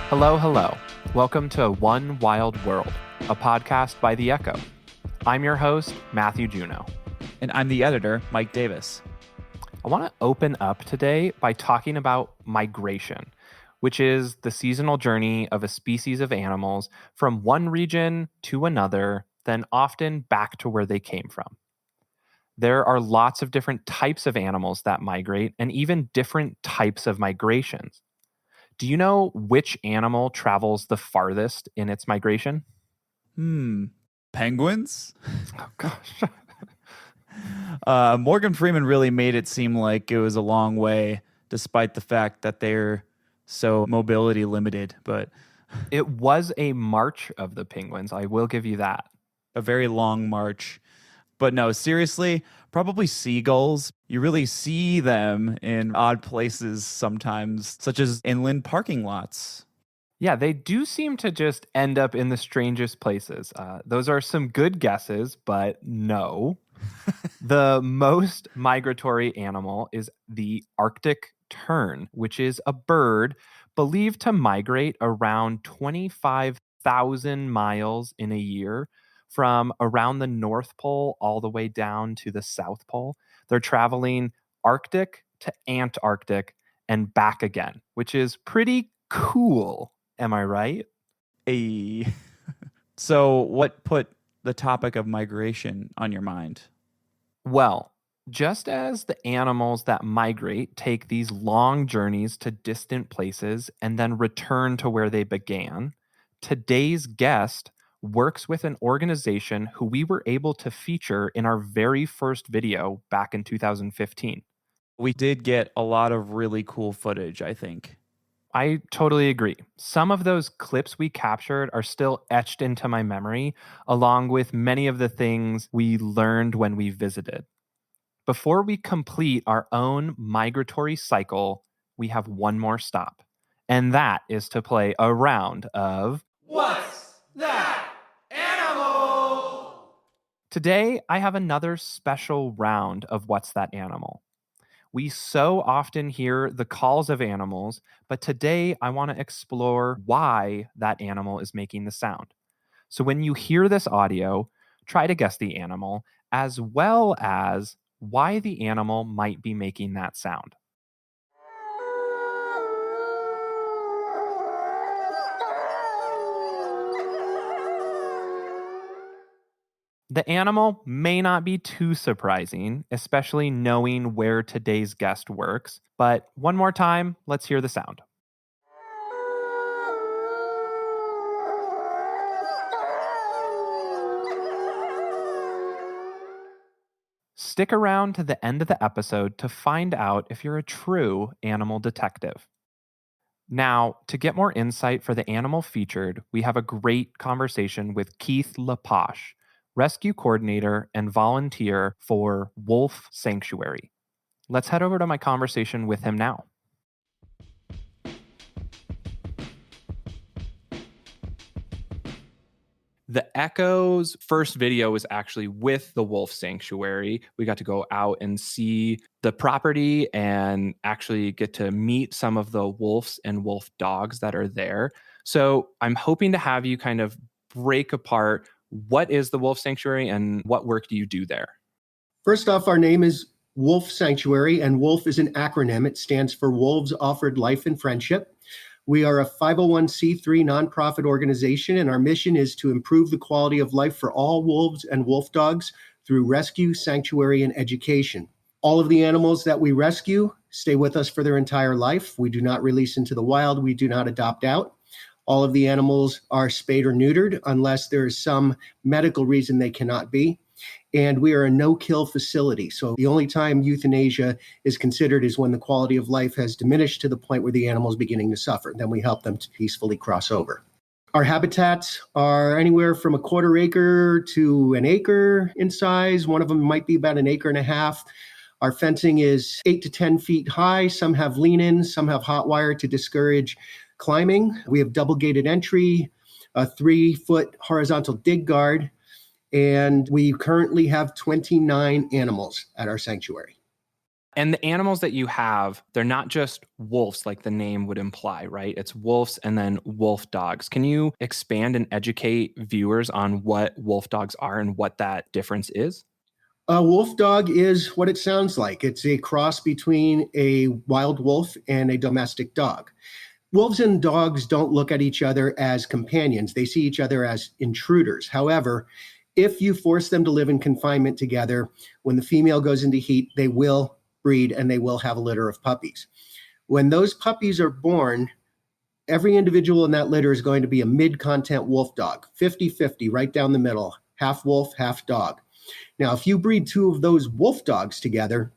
Hello, hello. Welcome to One Wild World, a podcast by The Echo. I'm your host, Matthew Juneau. And I'm the editor, Mike Davis. I want to open up today by talking about migration, which is the seasonal journey of a species of animals from one region to another, then often back to where they came from. There are lots of different types of animals that migrate and even different types of migrations. Do you know which animal travels the farthest in its migration? Penguins? Oh, gosh. Morgan Freeman really made it seem like it was a long way, despite the fact that they're so mobility limited. But It was a march of the penguins. I will give you that. a very long march. But no, seriously, probably seagulls. You really see them in odd places sometimes, such as inland parking lots. Yeah, they do seem to just end up in the strangest places. Those are some good guesses, but no. The most migratory animal is the Arctic tern, which is a bird believed to migrate around 25,000 miles in a year from around the North Pole all the way down to the South Pole. They're traveling Arctic to Antarctic and back again, which is pretty cool. Am I right? So what put the topic of migration on your mind? Well, just as the animals that migrate take these long journeys to distant places and then return to where they began, today's guest works with an organization who we were able to feature in our very first video back in 2015. We did get a lot of really cool footage, I think. I totally agree. Some of those clips we captured are still etched into my memory, along with many of the things we learned when we visited. Before we complete our own migratory cycle, we have one more stop, and that is to play a round of What's That Animal? Today, I have another special round of What's That Animal? We so often hear the calls of animals, but today I want to explore why that animal is making the sound. So when you hear this audio, try to guess the animal as well as why the animal might be making that sound. The animal may not be too surprising, especially knowing where today's guest works, but one more time, let's hear the sound. Stick around to the end of the episode to find out if you're a true animal detective. Now, to get more insight for the animal featured, we have a great conversation with Keith Laposh, rescue coordinator and volunteer for Wolf Sanctuary. Let's head over to my conversation with him now. The Echo's first video was actually with the Wolf Sanctuary. We got to go out and see the property and actually get to meet some of the wolves and wolf dogs that are there. So I'm hoping to have you kind of break apart what is the Wolf Sanctuary and what work do you do there? First off, our name is Wolf Sanctuary, and WOLF is an acronym. It stands for Wolves Offered Life and Friendship. We are a 501c3 nonprofit organization, and our mission is to improve the quality of life for all wolves and wolf dogs through rescue, sanctuary, and education. All of the animals that we rescue stay with us for their entire life. We do not release into the wild. We do not adopt out. All of the animals are spayed or neutered unless there is some medical reason they cannot be. And we are a no-kill facility. So the only time euthanasia is considered is when the quality of life has diminished to the point where the animal is beginning to suffer. Then we help them to peacefully cross over. Our habitats are anywhere from a quarter acre to an acre in size. One of them might be about an acre and a half. Our fencing is 8 to 10 feet high. Some have lean-ins, some have hot wire to discourage climbing. We have double gated entry, a 3-foot horizontal dig guard, and we currently have 29 animals at our sanctuary. And the animals that you have, they're not just wolves like the name would imply, right? It's wolves and then wolf dogs. Can you expand and educate viewers on what wolf dogs are and what that difference is? A wolf dog is what it sounds like. It's a cross between a wild wolf and a domestic dog. Wolves and dogs don't look at each other as companions. They see each other as intruders. However, if you force them to live in confinement together, when the female goes into heat, they will breed and they will have a litter of puppies. When those puppies are born, every individual in that litter is going to be a mid-content wolf dog, 50-50, right down the middle, half wolf, half dog. Now, if you breed two of those wolf dogs together,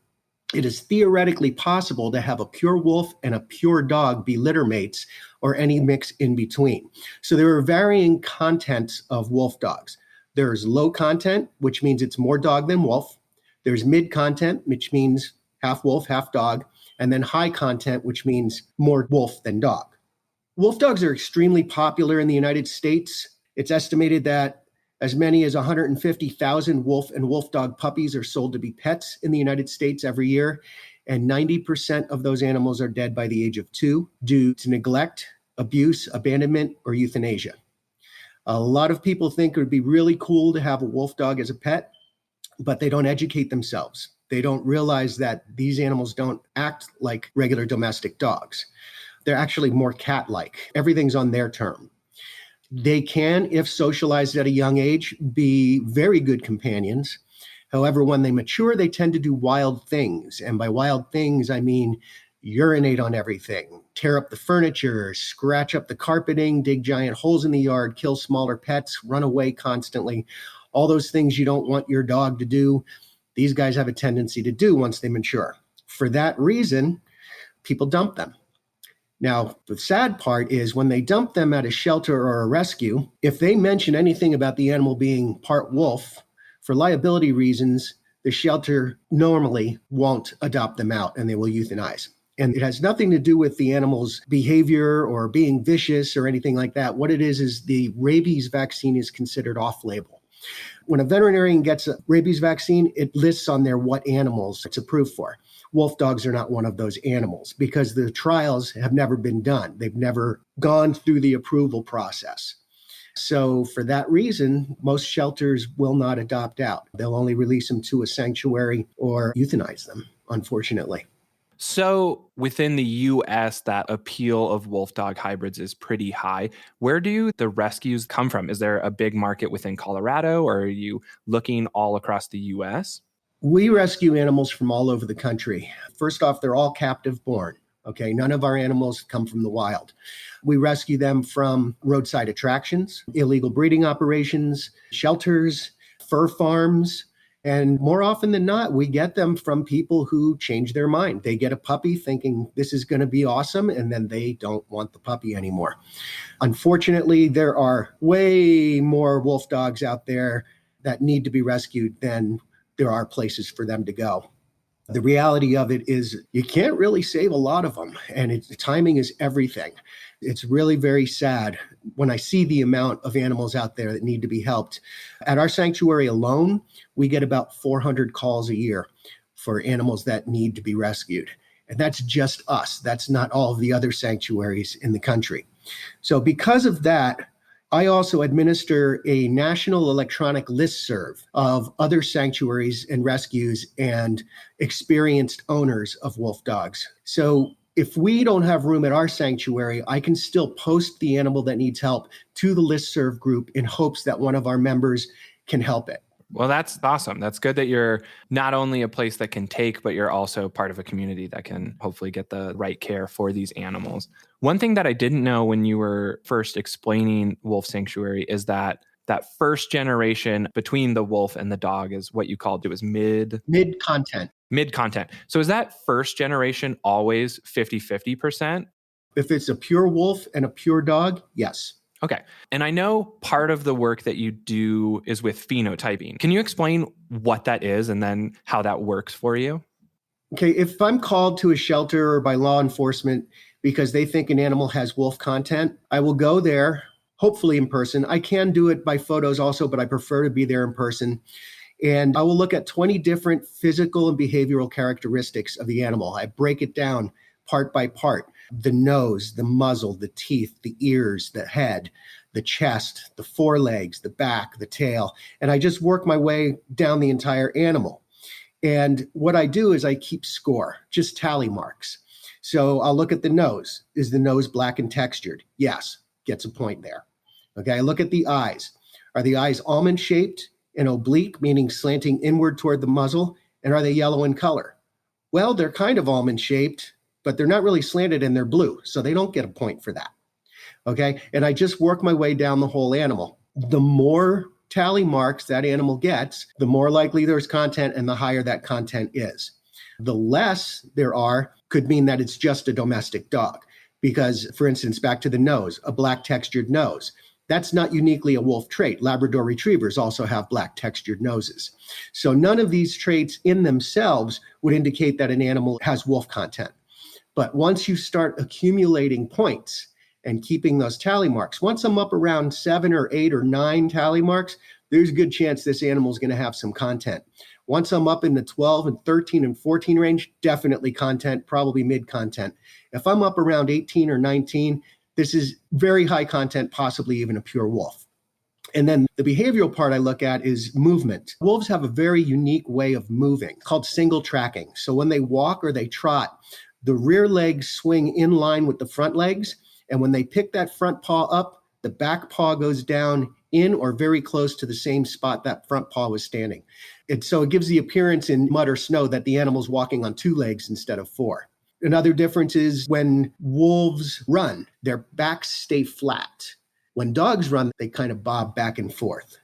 it is theoretically possible to have a pure wolf and a pure dog be litter mates or any mix in between. So there are varying contents of wolf dogs. There's low content, which means it's more dog than wolf. There's mid content, which means half wolf, half dog. And then high content, which means more wolf than dog. Wolf dogs are extremely popular in the United States. It's estimated that as many as 150,000 wolf and wolf dog puppies are sold to be pets in the United States every year, and 90% of those animals are dead by the age of 2 due to neglect, abuse, abandonment, or euthanasia. A lot of people think it would be really cool to have a wolf dog as a pet, but they don't educate themselves. They don't realize that these animals don't act like regular domestic dogs. They're actually more cat-like. Everything's on their term. They can, if socialized at a young age, be very good companions. However, when they mature, they tend to do wild things. And by wild things, I mean urinate on everything, tear up the furniture, scratch up the carpeting, dig giant holes in the yard, kill smaller pets, run away constantly. All those things you don't want your dog to do, these guys have a tendency to do once they mature. For that reason, people dump them. Now, the sad part is when they dump them at a shelter or a rescue, if they mention anything about the animal being part wolf, for liability reasons, the shelter normally won't adopt them out and they will euthanize. And it has nothing to do with the animal's behavior or being vicious or anything like that. What it is the rabies vaccine is considered off-label. When a veterinarian gets a rabies vaccine, it lists on there what animals it's approved for. Wolf dogs are not one of those animals because the trials have never been done. They've never gone through the approval process. So for that reason, most shelters will not adopt out. They'll only release them to a sanctuary or euthanize them, unfortunately. So within the US, that appeal of wolf dog hybrids is pretty high. Where do the rescues come from? Is there a big market within Colorado, or are you looking all across the US? We rescue animals from all over the country. First off, they're all captive born. Okay, none of our animals come from the wild. We rescue them from roadside attractions, illegal breeding operations, shelters, fur farms, and more often than not, we get them from people who change their mind. They get a puppy thinking this is going to be awesome, and then they don't want the puppy anymore. Unfortunately, there are way more wolf dogs out there that need to be rescued than there are places for them to go. The reality of it is you can't really save a lot of them, and timing is everything. It's really very sad when I see the amount of animals out there that need to be helped. At our sanctuary alone, we get about 400 calls a year for animals that need to be rescued. And that's just us. That's not all of the other sanctuaries in the country. So because of that, I also administer a national electronic listserv of other sanctuaries and rescues and experienced owners of wolf dogs. So if we don't have room at our sanctuary, I can still post the animal that needs help to the listserv group in hopes that one of our members can help it. Well, that's awesome. That's good that you're not only a place that can take, but you're also part of a community that can hopefully get the right care for these animals. One thing that I didn't know when you were first explaining Wolf Sanctuary is that first generation between the wolf and the dog is what you called it was Mid-content. Mid-content. So is that first generation always 50-50%? If it's a pure wolf and a pure dog, yes. Okay. And I know part of the work that you do is with phenotyping. Can you explain what that is and then how that works for you? Okay, if I'm called to a shelter or by law enforcement because they think an animal has wolf content, I will go there, hopefully in person. I can do it by photos also, but I prefer to be there in person. And I will look at 20 different physical and behavioral characteristics of the animal. I break it down part by part: the nose, the muzzle, the teeth, the ears, the head, the chest, the forelegs, the back, the tail. And I just work my way down the entire animal. And what I do is I keep score, just tally marks. So I'll look at the nose. Is the nose black and textured? Yes, gets a point there. Okay, I look at the eyes. Are the eyes almond shaped and oblique, meaning slanting inward toward the muzzle? And are they yellow in color? Well, they're kind of almond shaped, but they're not really slanted and they're blue, so they don't get a point for that. Okay, and I just work my way down the whole animal. The more tally marks that animal gets, the more likely there's content and the higher that content is. The less there are could mean that it's just a domestic dog. Because, for instance, back to the nose, a black textured nose. That's not uniquely a wolf trait. Labrador retrievers also have black textured noses. So none of these traits in themselves would indicate that an animal has wolf content. But once you start accumulating points and keeping those tally marks, once I'm up around 7 or 8 or 9 tally marks, there's a good chance this animal is going to have some content. Once I'm up in the 12 and 13 and 14 range, definitely content, probably mid content. If I'm up around 18 or 19, this is very high content, possibly even a pure wolf. And then the behavioral part I look at is movement. Wolves have a very unique way of moving called single tracking. So when they walk or they trot, the rear legs swing in line with the front legs. And when they pick that front paw up, the back paw goes down in or very close to the same spot that front paw was standing. So it gives the appearance in mud or snow that the animal's walking on 2 legs instead of 4. Another difference is when wolves run, their backs stay flat. When dogs run, they kind of bob back and forth.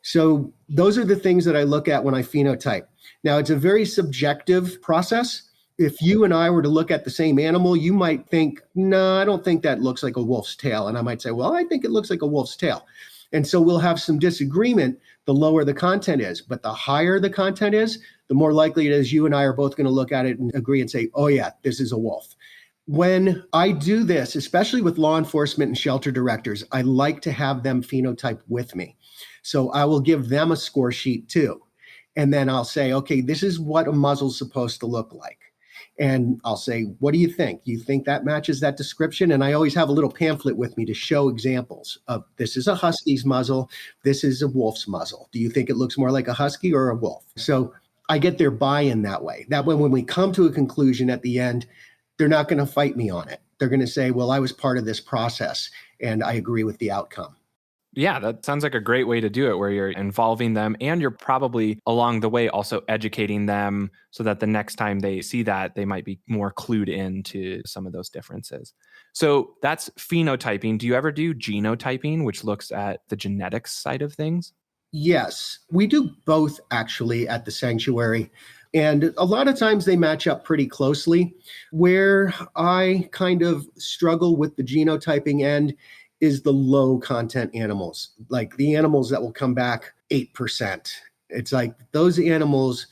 So those are the things that I look at when I phenotype. Now, it's a very subjective process. If you and I were to look at the same animal, you might think, no, I don't think that looks like a wolf's tail. And I might say, well, I think it looks like a wolf's tail. And so we'll have some disagreement the lower the content is. But the higher the content is, the more likely it is you and I are both going to look at it and agree and say, oh, yeah, this is a wolf. When I do this, especially with law enforcement and shelter directors, I like to have them phenotype with me. So I will give them a score sheet too. And then I'll say, okay, this is what a muzzle's supposed to look like. And I'll say, what do you think? You think that matches that description? And I always have a little pamphlet with me to show examples of this is a husky's muzzle. This is a wolf's muzzle. Do you think it looks more like a husky or a wolf? So I get their buy-in that way. That way, when we come to a conclusion at the end, they're not going to fight me on it. They're going to say, well, I was part of this process and I agree with the outcome. Yeah, that sounds like a great way to do it, where you're involving them and you're probably along the way also educating them so that the next time they see that, they might be more clued into some of those differences. So that's phenotyping. Do you ever do genotyping, which looks at the genetics side of things? Yes, we do both actually at the sanctuary. And a lot of times they match up pretty closely. Where I kind of struggle with the genotyping end is the low content animals, like the animals that will come back 8%. It's like those animals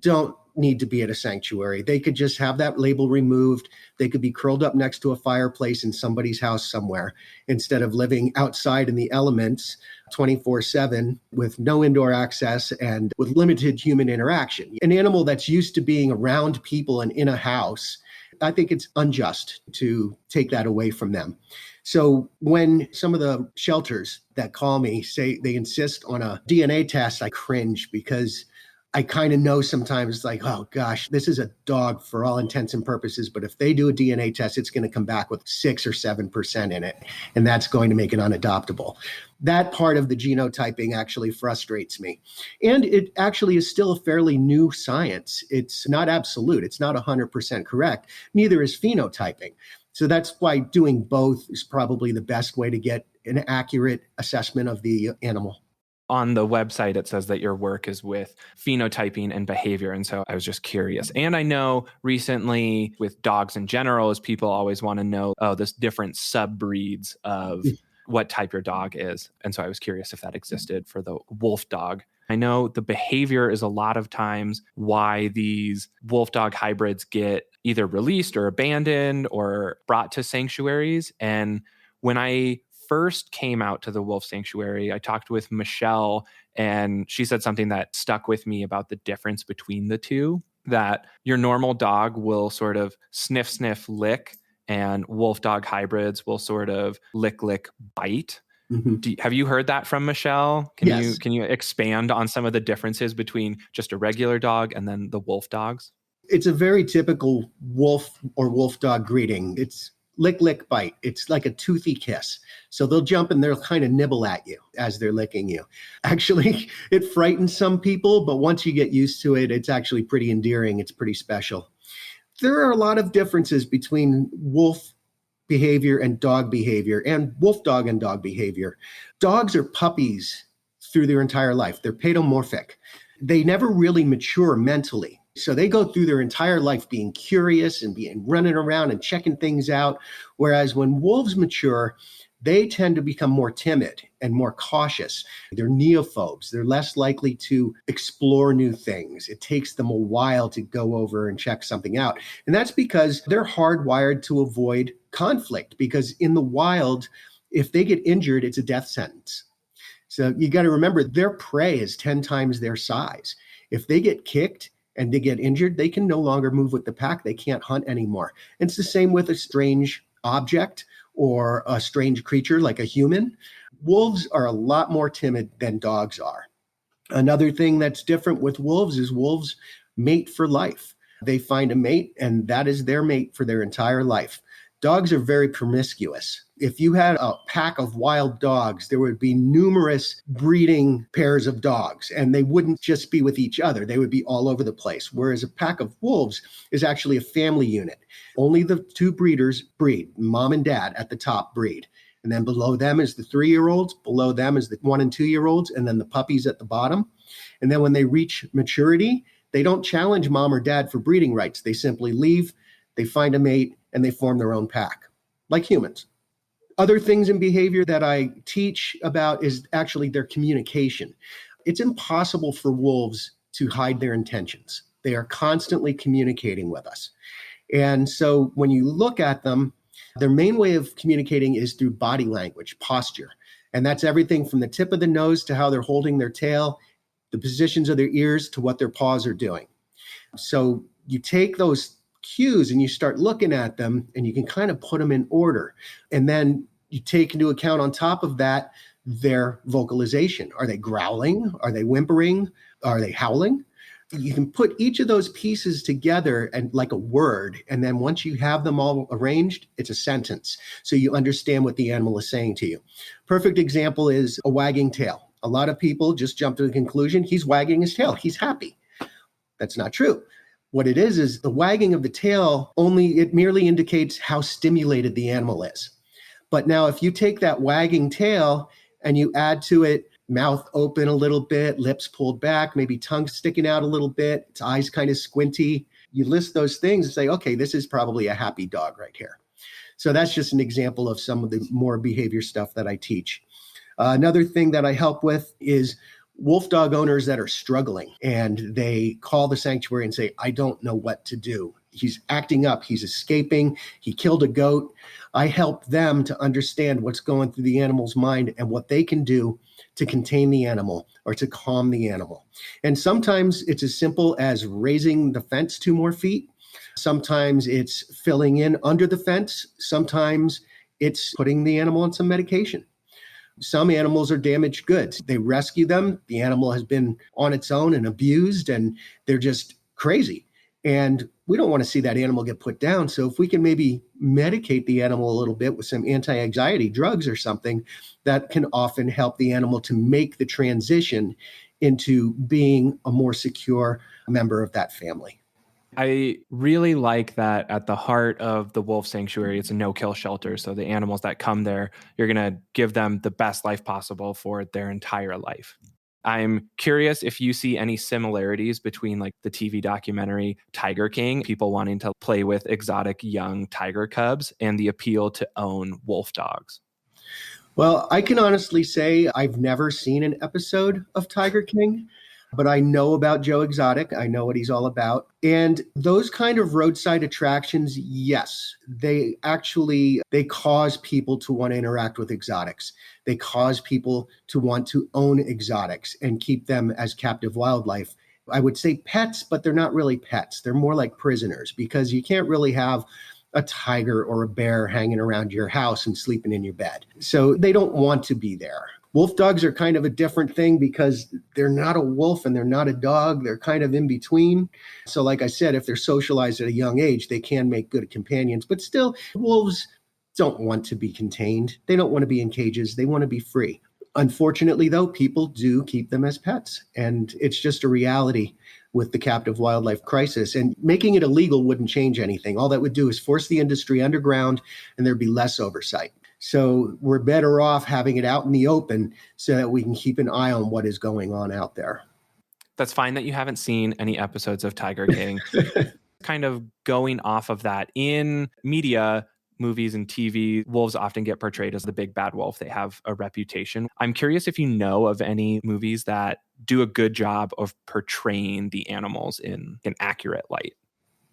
don't need to be at a sanctuary. They could just have that label removed. They could be curled up next to a fireplace in somebody's house somewhere instead of living outside in the elements 24/7 with no indoor access and with limited human interaction. An animal that's used to being around people and in a house, I think it's unjust to take that away from them. So when some of the shelters that call me say they insist on a DNA test, I cringe because I kind of know sometimes like, oh gosh, this is a dog for all intents and purposes. But if they do a DNA test, it's going to come back with 6 or 7% in it. And that's going to make it unadoptable. That part of the genotyping actually frustrates me. And it actually is still a fairly new science. It's not absolute. It's not 100% correct. Neither is phenotyping. So that's why doing both is probably the best way to get an accurate assessment of the animal. On the website, it says that your work is with phenotyping and behavior. And so I was just curious. And I know recently with dogs in general, is people always want to know, there's different sub-breeds of what type your dog is. And so I was curious if that existed for the wolf dog. I know the behavior is a lot of times why these wolf dog hybrids get either released or abandoned or brought to sanctuaries. And when I first came out to the wolf sanctuary, I talked with Michelle, And she said something that stuck with me about the difference between the two, that your normal dog will sort of sniff, sniff, lick, and wolf dog hybrids will sort of lick, lick, bite. Have you heard that from Michelle? Yes. Can you expand on some of the differences between just a regular dog and then the wolf dogs? It's a very typical wolf or wolf dog greeting. It's lick, lick, bite. It's like a toothy kiss. So they'll jump and they'll kind of nibble at you as they're licking you. Actually, it frightens some people, but once you get used to it, it's actually pretty endearing. It's pretty special. There are a lot of differences between wolf behavior and dog behavior, and wolf dog and dog behavior. Dogs are puppies through their entire life. They're paedomorphic. They never really mature mentally. So they go through their entire life being curious and being running around and checking things out. Whereas when wolves mature, they tend to become more timid and more cautious. They're neophobes. They're less likely to explore new things. It takes them a while to go over and check something out. And that's because they're hardwired to avoid conflict, because in the wild, if they get injured, it's a death sentence. So you got to remember, their prey is 10 times their size. If they get kicked and they get injured, they can no longer move with the pack. They can't hunt anymore. And it's the same with a strange object or a strange creature like a human. Wolves are a lot more timid than dogs are. Another thing that's different with wolves is wolves mate for life. They find a mate, and that is their mate for their entire life. Dogs are very promiscuous. If you had a pack of wild dogs, there would be numerous breeding pairs of dogs, and they wouldn't just be with each other. They would be all over the place. Whereas a pack of wolves is actually a family unit. Only the two breeders breed. Mom and dad at the top breed. And then below them is the 3-year-olds. Below them is the 1 and 2-year-olds, and then the puppies at the bottom. And then when they reach maturity, they don't challenge mom or dad for breeding rights. They simply leave, they find a mate, and they form their own pack, like humans. Other things in behavior that I teach about is actually their communication. It's impossible for wolves to hide their intentions. They are constantly communicating with us. And so when you look at them, their main way of communicating is through body language, posture. And that's everything from the tip of the nose to how they're holding their tail, the positions of their ears to what their paws are doing. So you take those cues and you start looking at them and you can kind of put them in order. And then you take into account on top of that their vocalization. Are they growling? Are they whimpering? Are they howling? You can put each of those pieces together and like a word. And then once you have them all arranged, it's a sentence. So you understand what the animal is saying to you. Perfect example is a wagging tail. A lot of people just jump to the conclusion he's wagging his tail. He's happy. That's not true. What it is the wagging of the tail it merely indicates how stimulated the animal is. But now if you take that wagging tail and you add to it mouth open a little bit, lips pulled back, maybe tongue sticking out a little bit, its eyes kind of squinty, you list those things and say, okay, this is probably a happy dog right here. So that's just an example of some of the more behavior stuff that I teach. Another thing that I help with is wolf dog owners that are struggling and they call the sanctuary and say, I don't know what to do. He's acting up. He's escaping. He killed a goat. I help them to understand what's going through the animal's mind and what they can do to contain the animal or to calm the animal. And sometimes it's as simple as raising the fence 2 more feet. Sometimes it's filling in under the fence. Sometimes it's putting the animal on some medication. Some animals are damaged goods. They rescue them. The animal has been on its own and abused, and they're just crazy. And we don't want to see that animal get put down. So if we can maybe medicate the animal a little bit with some anti-anxiety drugs or something, that can often help the animal to make the transition into being a more secure member of that family. I really like that at the heart of the wolf sanctuary, it's a no-kill shelter. So the animals that come there, you're going to give them the best life possible for their entire life. I'm curious if you see any similarities between like the TV documentary Tiger King, people wanting to play with exotic young tiger cubs, and the appeal to own wolf dogs. Well, I can honestly say I've never seen an episode of Tiger King. But I know about Joe Exotic. I know what he's all about. And those kind of roadside attractions, yes, they cause people to want to interact with exotics. They cause people to want to own exotics and keep them as captive wildlife. I would say pets, but they're not really pets. They're more like prisoners because you can't really have a tiger or a bear hanging around your house and sleeping in your bed. So they don't want to be there. Wolf dogs are kind of a different thing because they're not a wolf and they're not a dog. They're kind of in between. So like I said, if they're socialized at a young age, they can make good companions. But still, wolves don't want to be contained. They don't want to be in cages. They want to be free. Unfortunately, though, people do keep them as pets. And it's just a reality with the captive wildlife crisis. And making it illegal wouldn't change anything. All that would do is force the industry underground and there'd be less oversight. So we're better off having it out in the open so that we can keep an eye on what is going on out there. That's fine that you haven't seen any episodes of Tiger King. Kind of going off of that, in media, movies and TV, wolves often get portrayed as the big bad wolf. They have a reputation. I'm curious if you know of any movies that do a good job of portraying the animals in an accurate light.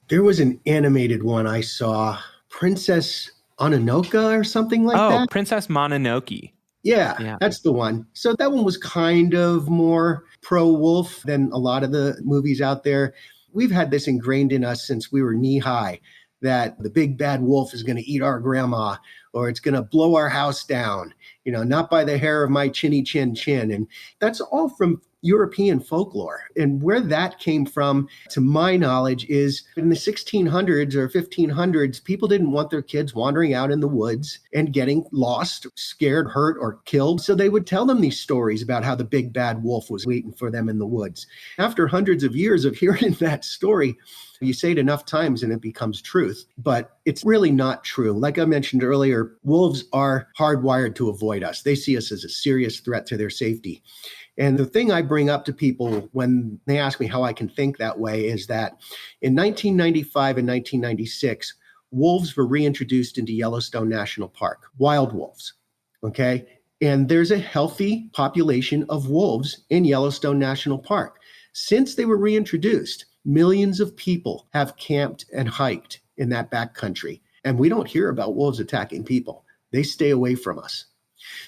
There was an animated one I saw, Princess Ononoka or something like that. Oh, Princess Mononoke. Yeah, that's the one. So that one was kind of more pro-wolf than a lot of the movies out there. We've had this ingrained in us since we were knee-high, that the big bad wolf is going to eat our grandma or it's going to blow our house down, not by the hair of my chinny chin chin. And that's all from European folklore. And where that came from, to my knowledge, is in the 1600s or 1500s, people didn't want their kids wandering out in the woods and getting lost, scared, hurt, or killed. So they would tell them these stories about how the big bad wolf was waiting for them in the woods. After hundreds of years of hearing that story, you say it enough times and it becomes truth, but it's really not true. Like I mentioned earlier, wolves are hardwired to avoid us. They see us as a serious threat to their safety. And the thing I bring up to people when they ask me how I can think that way is that in 1995 and 1996, wolves were reintroduced into Yellowstone National Park, wild wolves, okay? And there's a healthy population of wolves in Yellowstone National Park. Since they were reintroduced, millions of people have camped and hiked in that backcountry. And we don't hear about wolves attacking people. They stay away from us.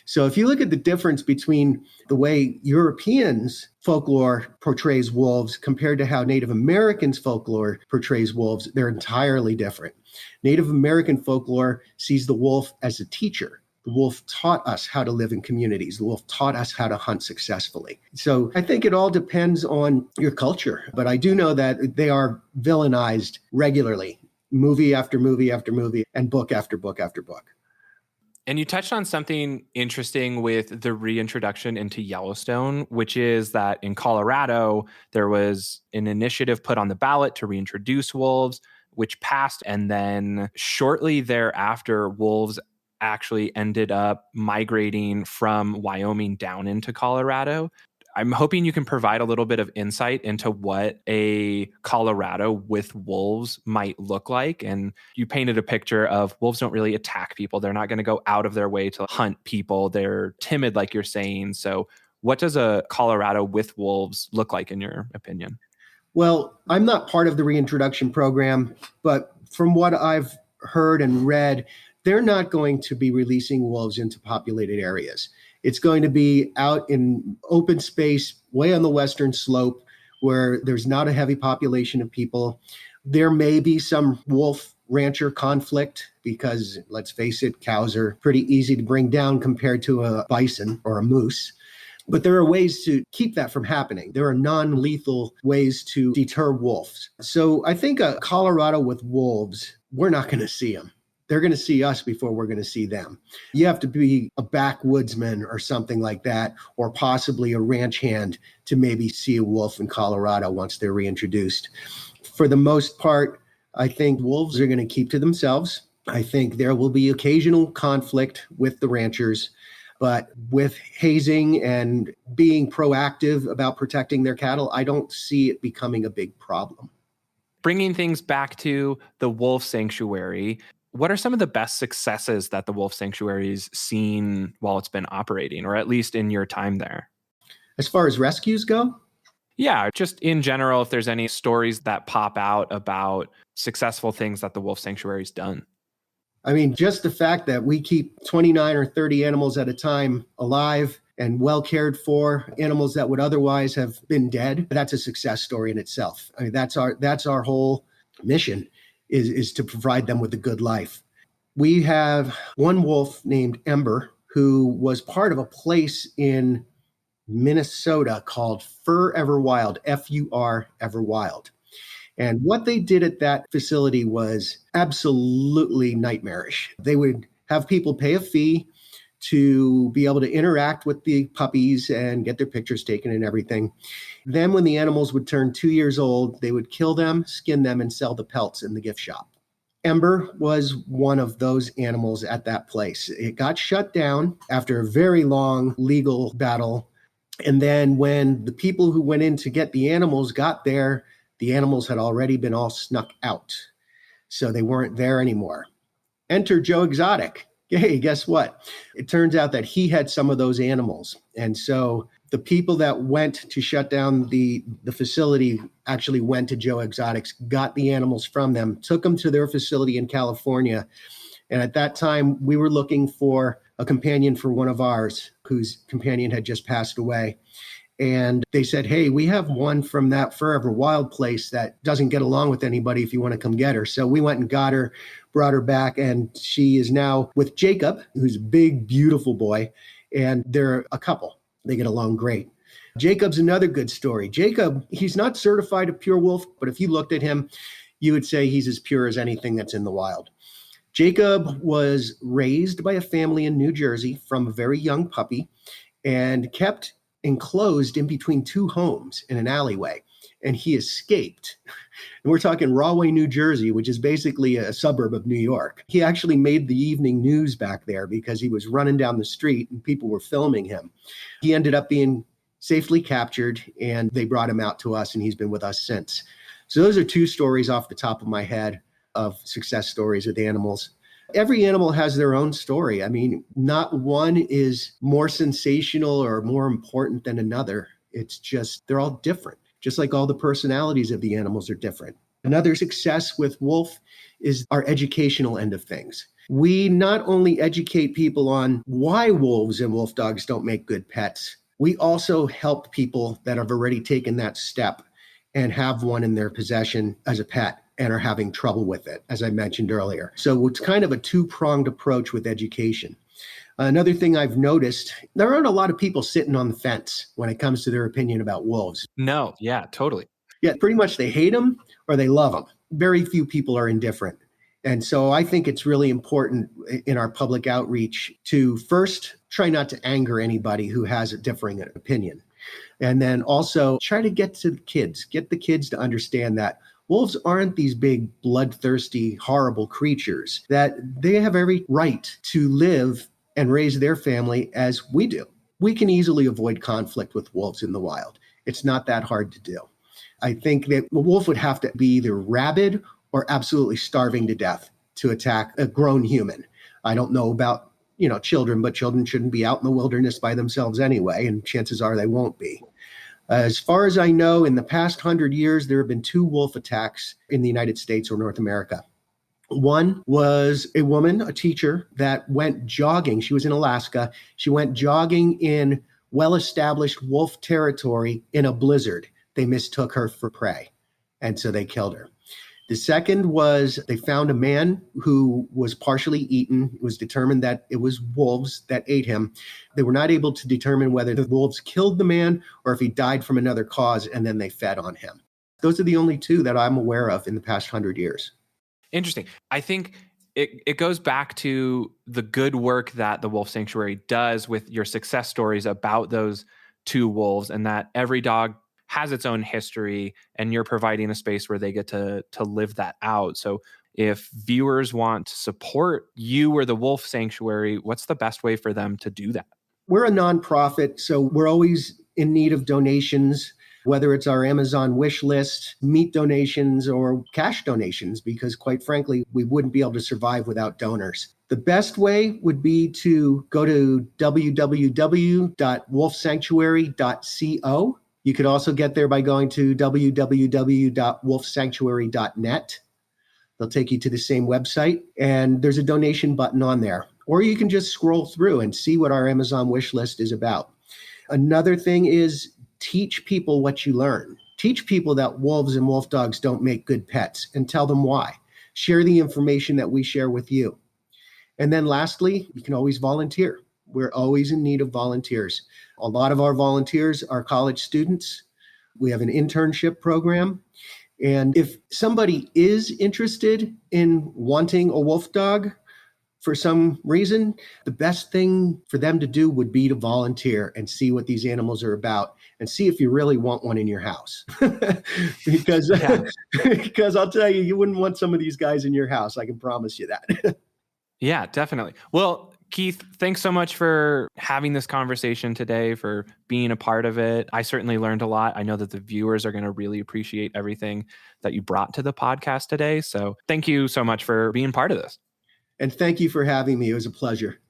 So if you look at the difference between the way Europeans' folklore portrays wolves compared to how Native Americans' folklore portrays wolves, they're entirely different. Native American folklore sees the wolf as a teacher. The wolf taught us how to live in communities. The wolf taught us how to hunt successfully. So I think it all depends on your culture. But I do know that they are villainized regularly, movie after movie after movie, and book after book after book. And you touched on something interesting with the reintroduction into Yellowstone, which is that in Colorado, there was an initiative put on the ballot to reintroduce wolves, which passed. And then shortly thereafter, wolves actually ended up migrating from Wyoming down into Colorado. I'm hoping you can provide a little bit of insight into what a Colorado with wolves might look like. And you painted a picture of wolves don't really attack people. They're not going to go out of their way to hunt people. They're timid, like you're saying. So what does a Colorado with wolves look like, in your opinion? Well, I'm not part of the reintroduction program, but from what I've heard and read, they're not going to be releasing wolves into populated areas. It's going to be out in open space, way on the western slope, where there's not a heavy population of people. There may be some wolf rancher conflict because, let's face it, cows are pretty easy to bring down compared to a bison or a moose. But there are ways to keep that from happening. There are non-lethal ways to deter wolves. So I think a Colorado with wolves, we're not going to see them. They're going to see us before we're going to see them. You have to be a backwoodsman or something like that, or possibly a ranch hand to maybe see a wolf in Colorado once they're reintroduced. For the most part, I think wolves are going to keep to themselves. I think there will be occasional conflict with the ranchers, but with hazing and being proactive about protecting their cattle, I don't see it becoming a big problem. Bringing things back to the wolf sanctuary, what are some of the best successes that the wolf sanctuary's seen while it's been operating, or at least in your time there? As far as rescues go? Yeah, just in general, if there's any stories that pop out about successful things that the Wolf Sanctuary's done. I mean, just the fact that we keep 29 or 30 animals at a time alive and well cared for, animals that would otherwise have been dead, that's a success story in itself. I mean, that's our whole mission is to provide them with a good life. We have one wolf named Ember who was part of a place in Minnesota called Forever Wild, F-U-R Ever Wild. And what they did at that facility was absolutely nightmarish. They would have people pay a fee to be able to interact with the puppies and get their pictures taken and everything. Then when the animals would turn 2 years old, they would kill them, skin them, and sell the pelts in the gift shop. Ember was one of those animals at that place. It got shut down after a very long legal battle. And then when the people who went in to get the animals got there, the animals had already been all snuck out. So they weren't there anymore. Enter Joe Exotic. Hey, guess what? It turns out that he had some of those animals. And so the people that went to shut down the facility actually went to Joe Exotics, got the animals from them, took them to their facility in California. And at that time, we were looking for a companion for one of ours whose companion had just passed away. And they said, hey, we have one from that Forever Wild place that doesn't get along with anybody if you want to come get her. So we went and got her, brought her back, and she is now with Jacob, who's a big, beautiful boy, and they're a couple. They get along great. Jacob's another good story. Jacob, he's not certified a pure wolf, but if you looked at him, you would say he's as pure as anything that's in the wild. Jacob was raised by a family in New Jersey from a very young puppy and kept enclosed in between two homes in an alleyway, and he escaped. And we're talking Rahway, New Jersey, which is basically a suburb of New York. He actually made the evening news back there because he was running down the street and people were filming him. He ended up being safely captured, and they brought him out to us, and he's been with us since. So those are two stories off the top of my head of success stories with animals. Every animal has their own story. I mean, not one is more sensational or more important than another. It's just, they're all different, just like all the personalities of the animals are different. Another success with wolf is our educational end of things. We not only educate people on why wolves and wolf dogs don't make good pets, we also help people that have already taken that step and have one in their possession as a pet and are having trouble with it, as I mentioned earlier. So it's kind of a two-pronged approach with education. Another thing I've noticed, there aren't a lot of people sitting on the fence when it comes to their opinion about wolves. No, yeah, totally. Yeah, pretty much they hate them or they love them. Very few people are indifferent. And so I think it's really important in our public outreach to first try not to anger anybody who has a differing opinion. And then also try to get to the kids, get the kids to understand that wolves aren't these big, bloodthirsty, horrible creatures, that they have every right to live and raise their family as we do. We can easily avoid conflict with wolves in the wild. It's not that hard to do. I think that a wolf would have to be either rabid or absolutely starving to death to attack a grown human. I don't know about, children, but children shouldn't be out in the wilderness by themselves anyway, and chances are they won't be. As far as I know, in the past 100 years, there have been 2 wolf attacks in the United States or North America. One was a woman, a teacher, that went jogging. She was in Alaska. She went jogging in well-established wolf territory in a blizzard. They mistook her for prey, and so they killed her. The second was they found a man who was partially eaten. It was determined that it was wolves that ate him. They were not able to determine whether the wolves killed the man or if he died from another cause, and then they fed on him. Those are the only 2 that I'm aware of in the past 100 years. Interesting. I think it goes back to the good work that the Wolf Sanctuary does with your success stories about those 2 wolves, and that every dog has its own history, and you're providing a space where they get to live that out. So if viewers want to support you or the Wolf Sanctuary, what's the best way for them to do that? We're a nonprofit, so we're always in need of donations, whether it's our Amazon wish list, meat donations, or cash donations, because quite frankly, we wouldn't be able to survive without donors. The best way would be to go to www.wolfsanctuary.co. You could also get there by going to www.wolfsanctuary.net. They'll take you to the same website, and there's a donation button on there. Or you can just scroll through and see what our Amazon wish list is about. Another thing is teach people what you learn. Teach people that wolves and wolf dogs don't make good pets, and tell them why. Share the information that we share with you. And then lastly, you can always volunteer. We're always in need of volunteers. A lot of our volunteers are college students. We have an internship program. And if somebody is interested in wanting a wolf dog for some reason, the best thing for them to do would be to volunteer and see what these animals are about and see if you really want one in your house. because, because I'll tell you, you wouldn't want some of these guys in your house. I can promise you that. Yeah, definitely. Well, Keith, thanks so much for having this conversation today, for being a part of it. I certainly learned a lot. I know that the viewers are going to really appreciate everything that you brought to the podcast today. So thank you so much for being part of this. And thank you for having me. It was a pleasure.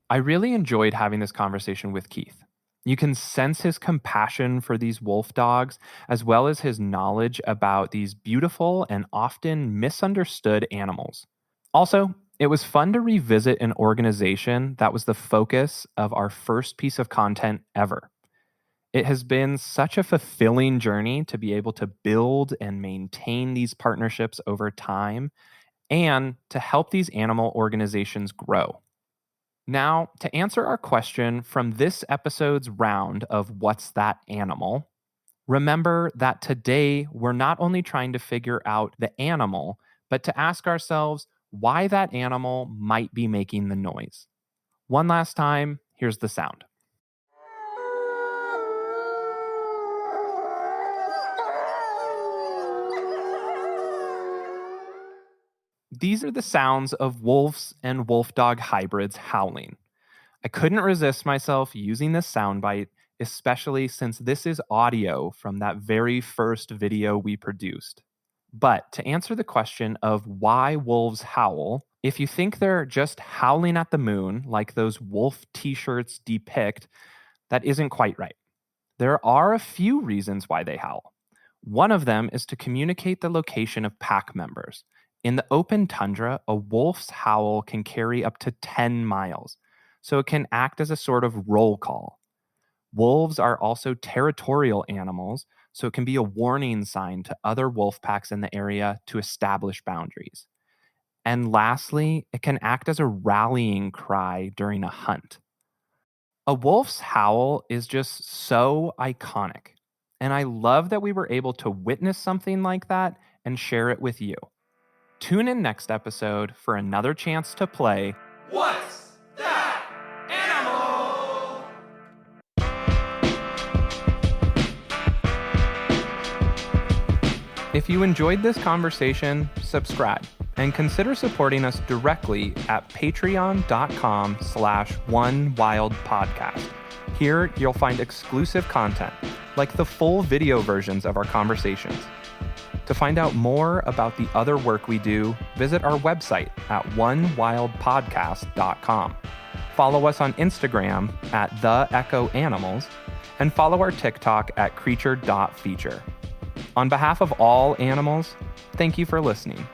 I really enjoyed having this conversation with Keith. You can sense his compassion for these wolf dogs, as well as his knowledge about these beautiful and often misunderstood animals. Also, it was fun to revisit an organization that was the focus of our first piece of content ever. It has been such a fulfilling journey to be able to build and maintain these partnerships over time and to help these animal organizations grow. Now, to answer our question from this episode's round of What's That Animal? Remember that today we're not only trying to figure out the animal, but to ask ourselves why that animal might be making the noise. One last time, here's the sound. These are the sounds of wolves and wolf dog hybrids howling. I couldn't resist myself using this soundbite, especially since this is audio from that very first video we produced. But to answer the question of why wolves howl, if you think they're just howling at the moon like those wolf t-shirts depict, that isn't quite right. There are a few reasons why they howl. One of them is to communicate the location of pack members. In the open tundra, a wolf's howl can carry up to 10 miles, so it can act as a sort of roll call. Wolves are also territorial animals, so it can be a warning sign to other wolf packs in the area to establish boundaries. And lastly, it can act as a rallying cry during a hunt. A wolf's howl is just so iconic, and I love that we were able to witness something like that and share it with you. Tune in next episode for another chance to play What's That Animal? If you enjoyed this conversation, subscribe and consider supporting us directly at patreon.com/onewildpodcast. Here, you'll find exclusive content, like the full video versions of our conversations. To find out more about the other work we do, visit our website at onewildpodcast.com. Follow us on Instagram at @theechoanimals and follow our TikTok at creature.feature. On behalf of all animals, thank you for listening.